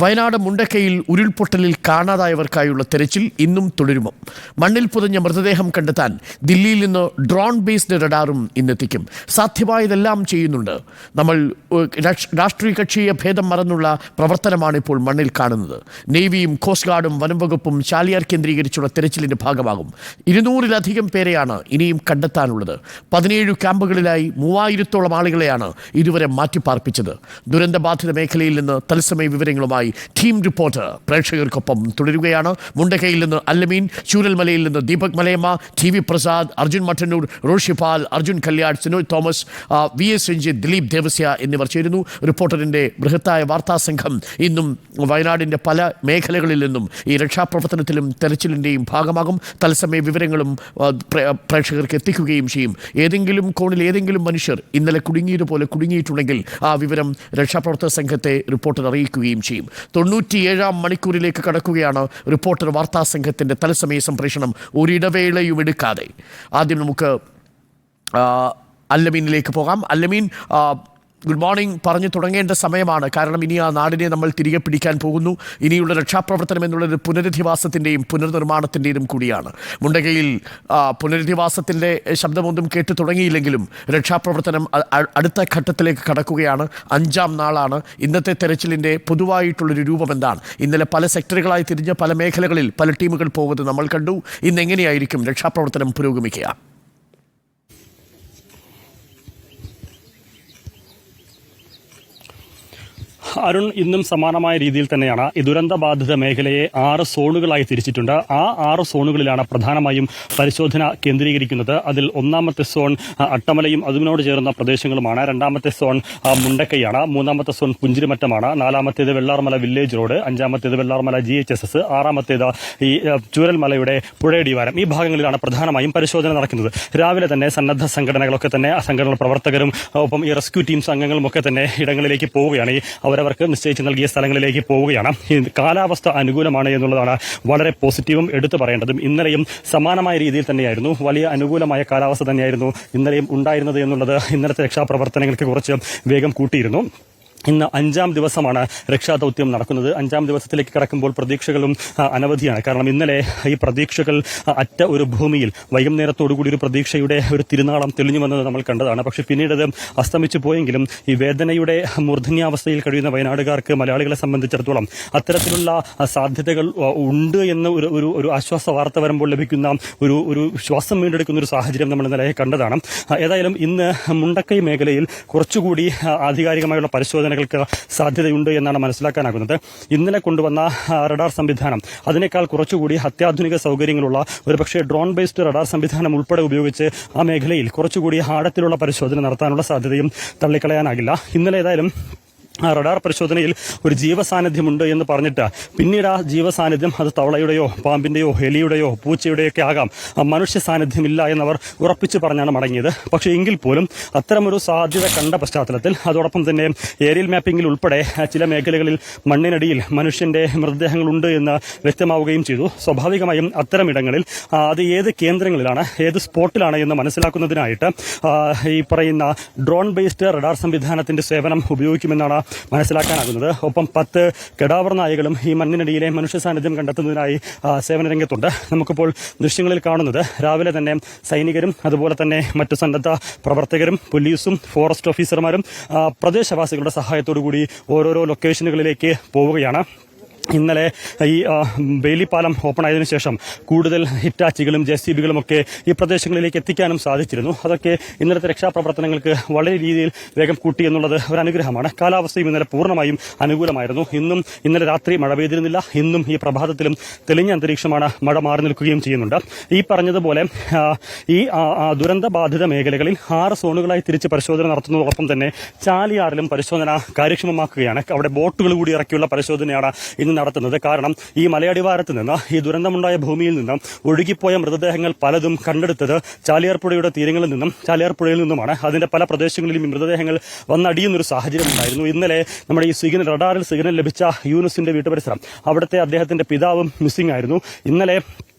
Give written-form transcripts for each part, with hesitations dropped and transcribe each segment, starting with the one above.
വയനാട് മുണ്ടക്കയിൽ ഉരുൾപൊട്ടലിൽ കാണാതായവർക്കായുള്ള തെരച്ചിൽ ഇന്നും തുടരുമോ? മണ്ണിൽ പുതഞ്ഞ മൃതദേഹം കണ്ടെത്താൻ ദില്ലിയിൽ നിന്ന് ഡ്രോൺ ബേസ്ഡ് റഡാറും ഇന്നെത്തിക്കും. സാധ്യമായതെല്ലാം ചെയ്യുന്നുണ്ട്. നമ്മൾ രാഷ്ട്രീയ കക്ഷിയ ഭേദം മറന്നുള്ള പ്രവർത്തനമാണ് ഇപ്പോൾ മണ്ണിൽ കാണുന്നത്. നേവിയും കോസ്റ്റ് ഗാർഡും വനം വകുപ്പും ചാലിയാർ കേന്ദ്രീകരിച്ചുള്ള തെരച്ചിലിന്റെ ഭാഗമാകും. 200-ലധികം പേരെയാണ് ഇനിയും കണ്ടെത്താനുള്ളത്. 17 ക്യാമ്പുകളിലായി 3000-ഓളം ആളുകളെയാണ് ഇതുവരെ മാറ്റിപ്പാർപ്പിച്ചത്. ദുരന്തബാധിത മേഖലയിൽ നിന്ന് തത്സമയ വിവരങ്ങളുമായി ടീം റിപ്പോർട്ടർ പ്രേക്ഷകർക്കൊപ്പം തുടരുകയാണ്. മുണ്ടക്കയിൽ നിന്ന് അല്ലമീൻ, ചൂരൽമലയിൽ നിന്ന് Deepak Malayamma, TV Prasad, Arjun Mattannur, Roshipal, Arjun Kalyad, Sinoy Thomas, VS Ranjith, Dileep Devasya എന്നിവർ ചേരുന്നു. റിപ്പോർട്ടറിന്റെ ബൃഹത്തായ വാർത്താ സംഘം ഇന്നും വയനാടിന്റെ പല മേഖലകളിൽ നിന്നും ഈ രക്ഷാപ്രവർത്തനത്തിലും തെരച്ചിലിന്റെയും ഭാഗമാകും. തത്സമയ വിവരങ്ങളും പ്രേക്ഷകർക്ക് എത്തിക്കുകയും ചെയ്യും. ഏതെങ്കിലും കോണിൽ ഏതെങ്കിലും മനുഷ്യർ ഇന്നലെ കുടുങ്ങിയതുപോലെ കുടുങ്ങിയിട്ടുണ്ടെങ്കിൽ ആ വിവരം രക്ഷാപ്രവർത്തക സംഘത്തെ റിപ്പോർട്ടർ അറിയിക്കുകയും ചെയ്യും. 97-ാം മണിക്കൂറിലേക്ക് കടക്കുകയാണ് റിപ്പോർട്ടർ വാർത്താ സംഘത്തിന്റെ തത്സമയ സംപ്രേഷണം ഒരിടവേളയും എടുക്കാതെ. ആദ്യം നമുക്ക് അല്ലമീനിലേക്ക് പോകാം. Allameen, good morning. പറഞ്ഞു തുടങ്ങേണ്ട സമയമാണ്. കാരണം ഇനി ആ നാടിനെ നമ്മൾ തിരികെ പിടിക്കാൻ പോകുന്നു. ഇനിയുള്ള രക്ഷാപ്രവർത്തനം എന്നുള്ളത് പുനരധിവാസത്തിൻ്റെയും പുനർനിർമ്മാണത്തിൻ്റെയും കൂടിയാണ്. മുണ്ടകയിൽ പുനരധിവാസത്തിൻ്റെ ശബ്ദമൊന്നും കേട്ടു തുടങ്ങിയില്ലെങ്കിലും രക്ഷാപ്രവർത്തനം അടുത്ത ഘട്ടത്തിലേക്ക് കടക്കുകയാണ്. 5-ാം നാളാണ്. ഇന്നത്തെ തെരച്ചിലിൻ്റെ പൊതുവായിട്ടുള്ളൊരു രൂപം എന്താണ്? ഇന്നലെ പല സെക്ടറുകളായി തിരിഞ്ഞ് പല മേഖലകളിൽ പല ടീമുകൾ പോകുന്നത് നമ്മൾ കണ്ടു. ഇന്ന് എങ്ങനെയായിരിക്കും രക്ഷാപ്രവർത്തനം പുരോഗമിക്കുക? അരുൺ, ഇന്നും സമാനമായ രീതിയിൽ തന്നെയാണ് ഈ ദുരന്തബാധിത മേഖലയെ 6 സോണുകളായി തിരിച്ചിട്ടുണ്ട്. ആ 6 സോണുകളിലാണ് പ്രധാനമായും പരിശോധന കേന്ദ്രീകരിക്കുന്നത്. അതിൽ 1ാമത്തെ സോൺ അട്ടമലയും അതിനോട് ചേർന്ന പ്രദേശങ്ങളുമാണ്. 2ാമത്തെ സോൺ മുണ്ടക്കയാണ്. 3ാമത്തെ സോൺ പുഞ്ചിരിമറ്റമാണ്. 4ാമത്തേത് വെള്ളാർമല വില്ലേജ് റോഡ്. 5ാമത്തേത് വെള്ളാർമല GHSS. 6ാമത്തേത് ഈ ചൂരൽമലയുടെ പുഴയടിവാരം. ഈ ഭാഗങ്ങളിലാണ് പ്രധാനമായും പരിശോധന നടക്കുന്നത്. രാവിലെ തന്നെ സന്നദ്ധ സംഘടനകളൊക്കെ തന്നെ സംഘടനകൾ പ്രവർത്തകരും ഒപ്പം ഈ റെസ്ക്യൂ ടീംസ് അംഗങ്ങളും ഒക്കെ തന്നെ ഇടങ്ങളിലേക്ക് പോവുകയാണ്. ഈ അവരവർക്ക് നിശ്ചയിച്ച് നൽകിയ സ്ഥലങ്ങളിലേക്ക് പോവുകയാണ്. കാലാവസ്ഥ അനുകൂലമാണ് എന്നുള്ളതാണ് വളരെ പോസിറ്റീവും എടുത്തു പറയേണ്ടതും. ഇന്നലെയും സമാനമായ രീതിയിൽ തന്നെയായിരുന്നു. വലിയ അനുകൂലമായ കാലാവസ്ഥ തന്നെയായിരുന്നു ഇന്നലെയും ഉണ്ടായിരുന്നത് എന്നുള്ളത് ഇന്നലത്തെ രക്ഷാപ്രവർത്തനങ്ങൾക്ക് കുറച്ച് വേഗം കൂട്ടിയിരുന്നു. ഇന്ന് 5-ാം ദിവസമാണ് രക്ഷാദൌത്യം നടക്കുന്നത്. 5-ാം ദിവസത്തിലേക്ക് കടക്കുമ്പോൾ പ്രതീക്ഷകളും അനവധിയാണ്. കാരണം ഇന്നലെ ഈ പ്രതീക്ഷകൾ അറ്റ ഒരു ഭൂമിയിൽ വൈകുന്നേരത്തോടുകൂടി ഒരു പ്രതീക്ഷയുടെ ഒരു തിരുനാളം തെളിഞ്ഞു വന്നത് നമ്മൾ കണ്ടതാണ്. പക്ഷേ പിന്നീട് അത് അസ്തമിച്ചു പോയെങ്കിലും ഈ വേദനയുടെ മൂർധന്യാവസ്ഥയിൽ കഴിയുന്ന വയനാടുകാർക്ക്, മലയാളികളെ സംബന്ധിച്ചിടത്തോളം അത്തരത്തിലുള്ള സാധ്യതകൾ ഉണ്ട് എന്ന് ഒരു ആശ്വാസ വാർത്ത വരുമ്പോൾ ലഭിക്കുന്ന ഒരു ശ്വാസം വീണ്ടെടുക്കുന്ന ഒരു സാഹചര്യം നമ്മൾ ഇന്നലെ കണ്ടതാണ്. ഏതായാലും ഇന്ന് മുണ്ടക്കൈ മേഖലയിൽ കുറച്ചുകൂടി ആധികാരികമായുള്ള പരിശോധന സാധ്യതയുണ്ട് എന്നാണ് മനസ്സിലാക്കാനാകുന്നത്. ഇന്നലെ കൊണ്ടുവന്ന റഡാർ സംവിധാനം അതിനേക്കാൾ കുറച്ചുകൂടി അത്യാധുനിക സൗകര്യങ്ങളുള്ള ഒരുപക്ഷെ ഡ്രോൺ ബേസ്ഡ് റഡാർ സംവിധാനം ഉൾപ്പെടെ ഉപയോഗിച്ച് ആ മേഖലയിൽ കുറച്ചുകൂടി ആഴത്തിലുള്ള പരിശോധന നടത്താനുള്ള സാധ്യതയും തള്ളിക്കളയാനാകില്ല. ഇന്നലെ ഏതായാലും റഡാർ പരിശോധനയിൽ ഒരു ജീവസാന്നിധ്യമുണ്ട് എന്ന് പറഞ്ഞിട്ട് പിന്നീട് ആ ജീവസാന്നിധ്യം അത് തവളയുടെയോ പാമ്പിന്റെയോ എലിയുടെയോ പൂച്ചയുടെയോ ഒക്കെ ആകാം, മനുഷ്യ സാന്നിധ്യമില്ല എന്നവർ ഉറപ്പിച്ചു പറഞ്ഞാണ് മടങ്ങിയത്. പക്ഷേ എങ്കിൽ പോലും അത്തരമൊരു സാധ്യത കണ്ട പശ്ചാത്തലത്തിൽ അതോടൊപ്പം തന്നെ ഏരിയൽ മാപ്പിംഗിൽ ഉൾപ്പെടെ ചില മേഖലകളിൽ മണ്ണിനടിയിൽ മനുഷ്യന്റെ മൃതദേഹങ്ങളുണ്ട് എന്ന് വ്യക്തമാവുകയും ചെയ്തു. സ്വാഭാവികമായും അത്തരമിടങ്ങളിൽ അത് ഏത് കേന്ദ്രങ്ങളിലാണ്, ഏത് സ്പോട്ടിലാണ് എന്ന് മനസ്സിലാക്കുന്നതിനായിട്ട് ഈ പറയുന്ന ഡ്രോൺ ബേസ്ഡ് റഡാർ സംവിധാനത്തിന്റെ സേവനം ഉപയോഗിക്കുമെന്നാണ് മനസ്സിലാക്കാനാകുന്നത്. ഒപ്പം 10 കെടാവർ നായകളും ഈ മണ്ണിനടിയിലെ മനുഷ്യ സാന്നിധ്യം കണ്ടെത്തുന്നതിനായി സേവന രംഗത്തുണ്ട്. നമുക്കിപ്പോൾ ദൃശ്യങ്ങളിൽ കാണുന്നത് രാവിലെ തന്നെ സൈനികരും അതുപോലെ തന്നെ മറ്റു സന്നദ്ധ പ്രവർത്തകരും പോലീസും ഫോറസ്റ്റ് ഓഫീസർമാരും പ്രദേശവാസികളുടെ സഹായത്തോടുകൂടി ഓരോരോ ലൊക്കേഷനുകളിലേക്ക് പോവുകയാണ്. ഇന്നലെ ഈ ബെയിലിപ്പാലം ഓപ്പൺ ആയതിനു ശേഷം കൂടുതൽ ഹിറ്റാച്ചികളും JCBകളും ഒക്കെ ഈ പ്രദേശങ്ങളിലേക്ക് എത്തിക്കാനും സാധിച്ചിരുന്നു. അതൊക്കെ ഇന്നലത്തെ രക്ഷാപ്രവർത്തനങ്ങൾക്ക് വളരെ രീതിയിൽ വേഗം കൂട്ടി എന്നുള്ളത് ഒരു അനുഗ്രഹമാണ്. കാലാവസ്ഥയും ഇന്നലെ പൂർണ്ണമായും അനുകൂലമായിരുന്നു. ഇന്നലെ രാത്രി മഴ പെയ്തിരുന്നില്ല. ഇന്നും ഈ പ്രഭാതത്തിലും തെളിഞ്ഞ അന്തരീക്ഷമാണ്. മഴ മാറി നിൽക്കുകയും ചെയ്യുന്നുണ്ട്. ഈ പറഞ്ഞതുപോലെ ഈ ദുരന്ത ബാധിത മേഖലകളിൽ 6 സോണുകളായി തിരിച്ച് പരിശോധന നടത്തുന്നതോടൊപ്പം തന്നെ ചാലിയാറിലും പരിശോധന കാര്യക്ഷമമാക്കുകയാണ്. അവിടെ ബോട്ടുകൾ കൂടി ഇറക്കിയുള്ള പരിശോധനയാണ് ഇന്ന് നടത്തുന്നത്. കാരണം ഈ മലയടിവാരത്ത് നിന്ന്, ഈ ദുരന്തമുണ്ടായ ഭൂമിയിൽ നിന്നും ഒഴുകിപ്പോയ മൃതദേഹങ്ങൾ പലതും കണ്ടെടുത്തത് ചാലിയാർ പുഴയുടെ തീരങ്ങളിൽ നിന്നും ചാലിയാർ പുഴയിൽ നിന്നുമാണ്. അതിന്റെ പല പ്രദേശങ്ങളിലും ഈ മൃതദേഹങ്ങൾ വന്നടിയുന്നൊരു സാഹചര്യം ഉണ്ടായിരുന്നു. ഇന്നലെ നമ്മുടെ ഈ റഡാറിൽ സിഗ്നൽ ലഭിച്ച യൂനുസിന്റെ വീട്ടുപരിസരം, അവിടുത്തെ അദ്ദേഹത്തിന്റെ പിതാവും മിസ്സിംഗ് ആയിരുന്നു. ഇന്നലെ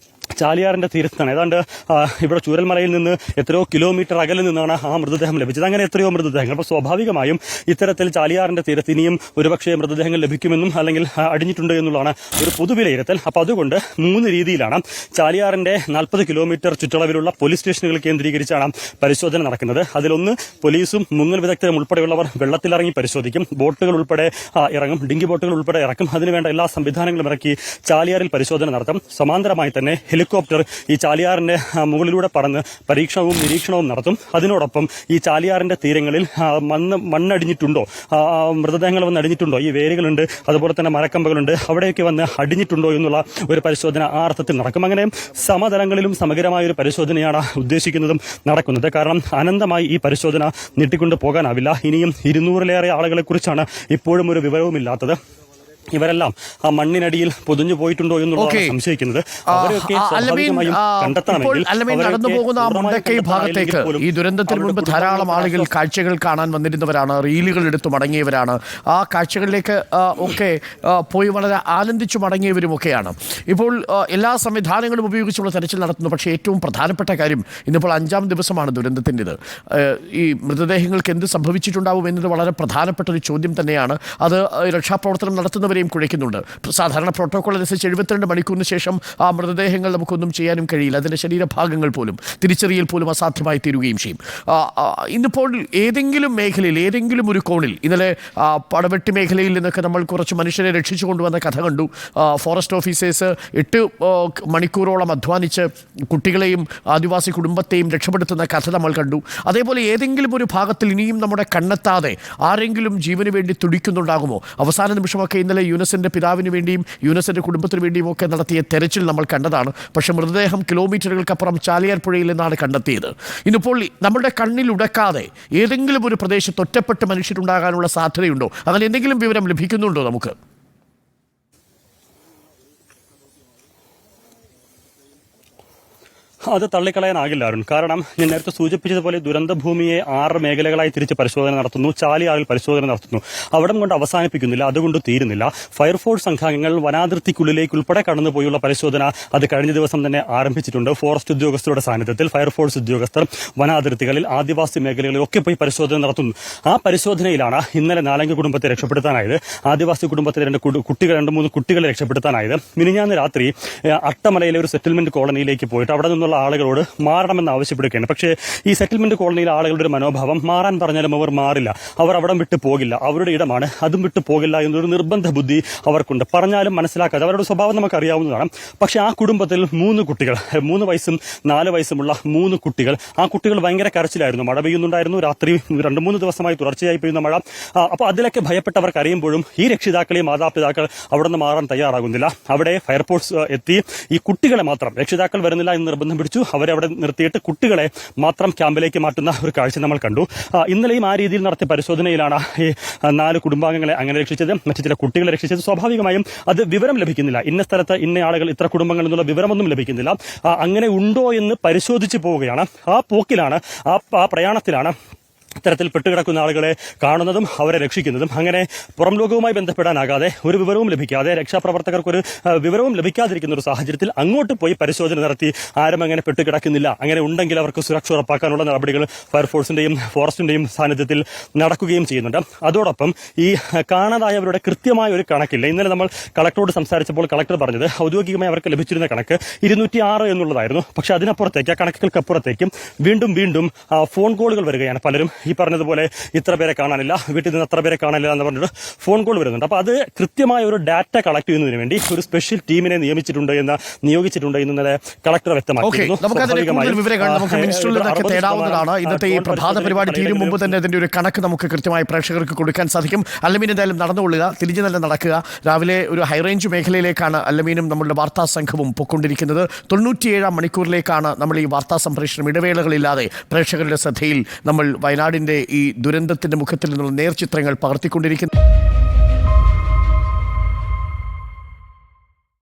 ചാലിയാറിന്റെ തീരത്താണ്. ഏതാണ്ട് ഇവിടെ ചൂരൽമലയിൽ നിന്ന് എത്രയോ കിലോമീറ്റർ അകലെ നിന്നാണ് ആ മൃതദേഹം ലഭിച്ചത്. അങ്ങനെ എത്രയോ മൃതദേഹങ്ങൾ. അപ്പോൾ സ്വാഭാവികമായും ഇത്തരത്തിൽ ചാലിയാറിന്റെ തീരത്ത് ഇനിയും ഒരുപക്ഷെ മൃതദേഹങ്ങൾ ലഭിക്കുമെന്നും അല്ലെങ്കിൽ അടിഞ്ഞിട്ടുണ്ട് എന്നുള്ളതാണ് ഒരു പൊതുവിലയിരുത്തൽ. അപ്പോൾ അതുകൊണ്ട് 3 രീതിയിലാണ് ചാലിയാറിന്റെ 40 കിലോമീറ്റർ ചുറ്റളവിലുള്ള പോലീസ് സ്റ്റേഷനുകൾ കേന്ദ്രീകരിച്ചാണ് പരിശോധന നടക്കുന്നത്. അതിലൊന്ന് പോലീസും മുങ്ങൽ വിദഗ്ധരും ഉൾപ്പെടെയുള്ളവർ വെള്ളത്തിലിറങ്ങി പരിശോധിക്കും. ബോട്ടുകൾ ഉൾപ്പെടെ ഇറങ്ങും, ഡിങ്കി ബോട്ടുകൾ ഉൾപ്പെടെ ഇറക്കും. അതിനുവേണ്ട എല്ലാ സംവിധാനങ്ങളും ഇറക്കി ചാലിയാറിൽ പരിശോധന നടത്തും. സമാന്തരമായി തന്നെ ഹെലികോപ്റ്റർ ഈ ചാലിയാറിന്റെ മുകളിലൂടെ പറന്ന് പരീക്ഷണവും നിരീക്ഷണവും നടത്തും. അതിനോടൊപ്പം ഈ ചാലിയാറിന്റെ തീരങ്ങളിൽ മണ്ണടിഞ്ഞിട്ടുണ്ടോ, മൃതദേഹങ്ങൾ വന്ന് അടിഞ്ഞിട്ടുണ്ടോ, ഈ വേരുകളുണ്ട്, അതുപോലെ തന്നെ മരക്കമ്പകളുണ്ട്, അവിടെയൊക്കെ വന്ന് അടിഞ്ഞിട്ടുണ്ടോ എന്നുള്ള ഒരു പരിശോധന ആ അർത്ഥത്തിൽ നടക്കും. അങ്ങനെ സമതലങ്ങളിലും സമഗ്രമായ ഒരു പരിശോധനയാണ് ഉദ്ദേശിക്കുന്നതും നടക്കുന്നത്. കാരണം അനന്തമായി ഈ പരിശോധന നീട്ടിക്കൊണ്ട് പോകാനാവില്ല. ഇനിയും 200-ലേറെ ആളുകളെ കുറിച്ചാണ് ഇപ്പോഴും ഒരു വിവരവുമില്ലാത്തത്. ഇവരെല്ലാം ആ മണ്ണിനടിയിൽ പൊതിഞ്ഞു പോയിട്ടുണ്ടോ എന്നുള്ളതാണ് സംശയിക്കുന്നത്. അവരെയൊക്കെ സ്വാഭാവികമായും കണ്ടെത്തണമെങ്കിൽ നടന്നു പോകുന്ന ആ മുണ്ടക്കൈ ഭാഗത്തേക്ക് ഈ ദുരന്തത്തിന് മുൻപ് ധാരാളം ആളുകൾ കാഴ്ചകൾ കാണാൻ വന്നിരുന്നവരാണ്, റീലുകൾ എടുത്തു മടങ്ങിയവരാണ്. ആ കാഴ്ചകളിലേക്ക് ഒക്കെ പോയി വളരെ ആനന്ദിച്ചു മടങ്ങിയവരുമൊക്കെയാണ്. ഇപ്പോൾ എല്ലാ സംവിധാനങ്ങളും ഉപയോഗിച്ചുള്ള തെരച്ചിൽ നടത്തുന്നു. പക്ഷേ ഏറ്റവും പ്രധാനപ്പെട്ട കാര്യം, ഇന്നിപ്പോൾ 5ാം ദിവസമാണ് ദുരന്തത്തിൻ്റെത്. ഈ മൃതദേഹങ്ങൾക്ക് എന്ത് സംഭവിച്ചിട്ടുണ്ടാവും എന്നത് വളരെ പ്രധാനപ്പെട്ട ഒരു ചോദ്യം തന്നെയാണ്. അത് രക്ഷാപ്രവർത്തനം നടത്തുന്നവർ കുഴയ്ക്കുന്നുണ്ട്. സാധാരണ പ്രോട്ടോകോൾ അനുസരിച്ച് 72 മണിക്കൂറിന് ശേഷം ആ മൃതദേഹങ്ങൾ നമുക്കൊന്നും ചെയ്യാനും കഴിയില്ല. അതിൻ്റെ ശരീരഭാഗങ്ങൾ പോലും തിരിച്ചറിയൽ പോലും അസാധ്യമായി തീരുകയും ചെയ്യും. ഇന്നിപ്പോൾ ഏതെങ്കിലും മേഖലയിൽ, ഏതെങ്കിലും ഒരു കോണിൽ, ഇന്നലെ പടവെട്ടി മേഖലയിൽ നിന്നൊക്കെ നമ്മൾ കുറച്ച് മനുഷ്യരെ രക്ഷിച്ചു കൊണ്ടുവന്ന കഥ കണ്ടു. ഫോറസ്റ്റ് ഓഫീസേഴ്സ് 8 മണിക്കൂറോളം അധ്വാനിച്ച് കുട്ടികളെയും ആദിവാസി കുടുംബത്തെയും രക്ഷപ്പെടുത്തുന്ന കഥ നമ്മൾ കണ്ടു. അതേപോലെ ഏതെങ്കിലും ഒരു ഭാഗത്തിൽ ഇനിയും നമ്മുടെ കണ്ണെത്താതെ ആരെങ്കിലും ജീവന് വേണ്ടി തുടിക്കുന്നുണ്ടാകുമോ? അവസാന നിമിഷമൊക്കെ ഇന്നലെ യൂനസിൻ്റെ പിതാവിന് വേണ്ടിയും യൂനസിൻ്റെ കുടുംബത്തിന് വേണ്ടിയും ഒക്കെ നടത്തിയ തെരച്ചിൽ നമ്മൾ കണ്ടതാണ്. പക്ഷെ മൃതദേഹം കിലോമീറ്ററുകൾക്കപ്പുറം ചാലിയാർ പുഴയിൽ നിന്നാണ് കണ്ടെത്തിയത്. ഇന്നിപ്പോൾ നമ്മുടെ കണ്ണിൽ ഉടക്കാതെ ഏതെങ്കിലും ഒരു പ്രദേശത്ത് ഒറ്റപ്പെട്ട് മനുഷ്യരുണ്ടാകാനുള്ള സാധ്യതയുണ്ടോ? അങ്ങനെ എന്തെങ്കിലും വിവരം ലഭിക്കുന്നുണ്ടോ നമുക്ക്? അത് തള്ളിക്കളയാനാകില്ല അരുൺ. കാരണം ഞാൻ നേരത്തെ സൂചിപ്പിച്ചതുപോലെ ദുരന്തഭൂമിയെ 6 മേഖലകളായി തിരിച്ച് പരിശോധന നടത്തുന്നു. ചാലിയാറിൽ പരിശോധന നടത്തുന്നു. അവിടം കൊണ്ട് അവസാനിപ്പിക്കുന്നില്ല, അതുകൊണ്ട് തീരുന്നില്ല. ഫയർഫോഴ്സ് സംഘാംഗങ്ങൾ വനാതിർത്തിക്കുള്ളിലേക്ക് ഉൾപ്പെടെ കടന്നുപോയുള്ള പരിശോധന അത് കഴിഞ്ഞ ദിവസം തന്നെ ആരംഭിച്ചിട്ടുണ്ട്. ഫോറസ്റ്റ് ഉദ്യോഗസ്ഥരുടെ സാന്നിധ്യത്തിൽ ഫയർഫോഴ്സ് ഉദ്യോഗസ്ഥർ വനാതിർത്തികളിൽ, ആദിവാസി മേഖലകളിലൊക്കെ പോയി പരിശോധന നടത്തുന്നു. ആ പരിശോധനയിലാണ് ഇന്നലെ 4 കുടുംബത്തെ രക്ഷപ്പെടുത്താനായത്. ആദിവാസി കുടുംബത്തിലെ 2-3 കുട്ടികളെ രക്ഷപ്പെടുത്താനായത്. മിനിഞ്ഞാന്ന് രാത്രി അട്ടമലയിലെ ഒരു സെറ്റിൽമെന്റ് കോളനിയിലേക്ക് പോയിട്ട് അവിടെ നിന്നുള്ള ആളുകളോട് മാറണമെന്ന് ആവശ്യപ്പെടുകയാണ്. പക്ഷേ ഈ സെറ്റിൽമെന്റ് കോളനിയിലെ ആളുകളുടെ ഒരു മനോഭാവം, മാറാൻ പറഞ്ഞാലും അവർ മാറില്ല, അവർ അവിടം വിട്ടു പോകില്ല, അവരുടെ ഇടമാണ്, അതും വിട്ടു പോകില്ല എന്നൊരു നിർബന്ധ ബുദ്ധി അവർക്കുണ്ട്. പറഞ്ഞാലും മനസ്സിലാക്കാതെ അവരുടെ സ്വഭാവം നമുക്കറിയാവുന്നതാണ്. പക്ഷേ ആ കുടുംബത്തിൽ 3 കുട്ടികൾ, 3 വയസ്സും 4 വയസ്സുമുള്ള 3 കുട്ടികൾ, ആ കുട്ടികൾ ഭയങ്കര കരച്ചിലായിരുന്നു. മഴ പെയ്യുന്നുണ്ടായിരുന്നു, രാത്രി 2-3 ദിവസമായി തുടർച്ചയായി പെയ്യുന്ന മഴ. അപ്പോൾ അതിലൊക്കെ ഭയപ്പെട്ടവർക്ക് അറിയുമ്പോഴും ഈ രക്ഷിതാക്കളെയും മാതാപിതാക്കൾ അവിടെ നിന്ന് മാറാൻ തയ്യാറാകുന്നില്ല. അവിടെ ഫയർഫോഴ്സ് എത്തി ഈ കുട്ടികളെ മാത്രം, രക്ഷിതാക്കൾ വരുന്നില്ല എന്ന് നിർബന്ധം പിടിച്ചു, അവരെ അവിടെ നിർത്തിയിട്ട് കുട്ടികളെ മാത്രം ക്യാമ്പിലേക്ക് മാറ്റുന്ന ഒരു കാഴ്ച നമ്മൾ കണ്ടു. ഇന്നലെയും ആ രീതിയിൽ നടത്തിയ പരിശോധനയിലാണ് ഈ 4 കുടുംബാംഗങ്ങളെ അങ്ങനെ രക്ഷിച്ചത്, മറ്റു ചില കുട്ടികളെ രക്ഷിച്ചത്. സ്വാഭാവികമായും അത് വിവരം ലഭിക്കുന്നില്ല. ഇന്ന സ്ഥലത്ത് ഇന്ന ആളുകൾ, ഇത്ര കുടുംബങ്ങൾ എന്നുള്ള വിവരമൊന്നും ലഭിക്കുന്നില്ല. അങ്ങനെ ഉണ്ടോ എന്ന് പരിശോധിച്ച് പോവുകയാണ്. ആ പോക്കിലാണ്, ആ പ്രയാണത്തിലാണ് ഇത്തരത്തിൽ പെട്ടുകിടക്കുന്ന ആളുകളെ കാണുന്നതും അവരെ രക്ഷിക്കുന്നതും. അങ്ങനെ പുറം ലോകവുമായി ബന്ധപ്പെടാനാകാതെ, ഒരു വിവരവും ലഭിക്കാതെ, രക്ഷാപ്രവർത്തകർക്കൊരു വിവരവും ലഭിക്കാതിരിക്കുന്ന ഒരു സാഹചര്യത്തിൽ അങ്ങോട്ട് പോയി പരിശോധന നടത്തി ആരും അങ്ങനെ പെട്ടുകിടക്കുന്നില്ല, അങ്ങനെ ഉണ്ടെങ്കിൽ അവർക്ക് സുരക്ഷ ഉറപ്പാക്കാനുള്ള നടപടികൾ ഫയർഫോഴ്സിന്റെയും ഫോറസ്റ്റിന്റെയും സാന്നിധ്യത്തിൽ നടക്കുകയും ചെയ്യുന്നുണ്ട്. അതോടൊപ്പം ഈ കാണാതായവരുടെ കൃത്യമായ ഒരു കണക്കില്ല. ഇന്നലെ നമ്മൾ കളക്ടറോട് സംസാരിച്ചപ്പോൾ കളക്ടർ പറഞ്ഞത് ഔദ്യോഗികമായി അവർക്ക് ലഭിച്ചിരുന്ന കണക്ക് 206 എന്നുള്ളതായിരുന്നു. പക്ഷെ അതിനപ്പുറത്തേക്ക്, ആ കണക്കുകൾക്കപ്പുറത്തേക്കും വീണ്ടും ഫോൺ കോളുകൾ വരികയാണ്. പലരും ഈ പറഞ്ഞതുപോലെ ഇത്ര പേരെ കാണാനില്ല, വീട്ടിൽ നിന്ന് അത്ര പേരെ കാണാനില്ല എന്ന് പറഞ്ഞിട്ട് ഫോൺ കോൾ വരുന്നുണ്ട്. അപ്പോൾ അത് കൃത്യമായ ഒരു ഡാറ്റ കളക്ട് ചെയ്യുന്നതിന് വേണ്ടി ഒരു സ്പെഷ്യൽ ടീമിനെ നിയോഗിച്ചിട്ടുണ്ട് എന്ന് കളക്ടർ വ്യക്തമാക്കിയിരുന്നു. ഇന്നത്തെ ഈ പ്രഭാത പരിപാടി തീരും മുമ്പ് തന്നെ അതിന്റെ ഒരു കണക്ക് നമുക്ക് കൃത്യമായി പ്രേക്ഷകർക്ക് കൊടുക്കാൻ സാധിക്കും. അല്ലമീൻ എന്തായാലും നടന്നുകൊള്ളുക, തിരിഞ്ഞു തന്നെ നടക്കുക. രാവിലെ ഒരു ഹൈറേഞ്ച് മേഖലയിലേക്കാണ് അല്ലമീനും നമ്മളുടെ വാർത്താ സംഘവും പൊക്കൊണ്ടിരിക്കുന്നത്. 97 മണിക്കൂറിലേക്കാണ് നമ്മൾ ഈ വാർത്താ സംപ്രേഷണം ഇടവേളകളില്ലാതെ പ്രേക്ഷകരുടെ ശ്രദ്ധയിൽ നമ്മൾ വയനാടിൻ്റെ ഈ ദുരന്തത്തിൻ്റെ മുഖത്തിൽ നിന്നുള്ള നേർചിത്രങ്ങൾ പകർത്തിക്കൊണ്ടിരിക്കുന്നത്.